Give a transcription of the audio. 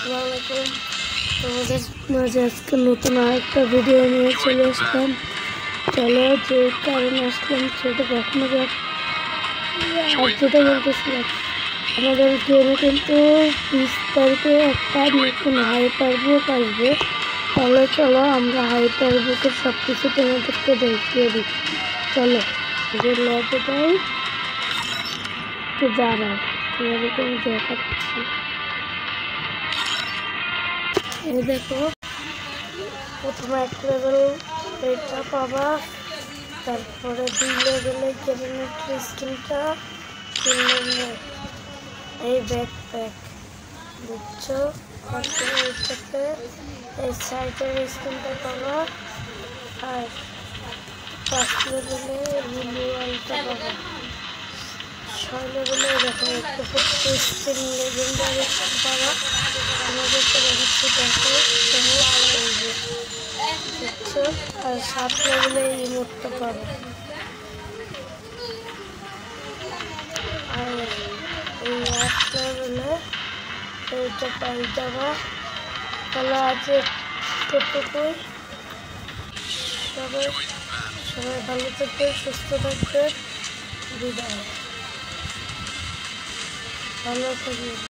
আসসালামু তোমাদের মাঝে আজকে নতুন আরেকটা ভিডিও নিয়ে চলে আসলাম। চলো যে কারণে আসলাম সেটা দেখানো যাক। আর যেটা বলতেছিলাম, আমাদের গেমে কিন্তু 20 তারিখে একটা নতুন হাইপার বুক আসবে। তাহলে চলো আমরা হাইপার বুকের সব কিছু তোমাদেরকে দেখিয়ে দিই। চলো যে লবে যাই, একটু দাঁড়াও, তোমাদেরকে আমি দেখাচ্ছি। এই দেখো, প্রথমে 1 লেভেল এটা পাবা, তারপরে 2 লেভেলে গ্রেনেডের স্কিনটা, 3 লেভেলে এই ব্যাকপ্যাক বুঝছো, তারপরে এইটাতে এই সাইডের স্কিনটা পাবা, আর 5 লেভেলে ব্লু আলটা পাবা। 6 লেভেলে দেখো একটা স্পিন লেজেন্ডারি পাবা। তোমাদেরকে দেখাচ্ছি, দেখো বুঝছো। আর 7 লেভেলে ইমোটটা পাবো। আর এই 8 লেভেলে এইটা পাই যাবা। তাহলে আজ এতটুকুই। সবাই ভালো থাকবে, সুস্থ থাকবে, বিদায়, ভালো থাকবে।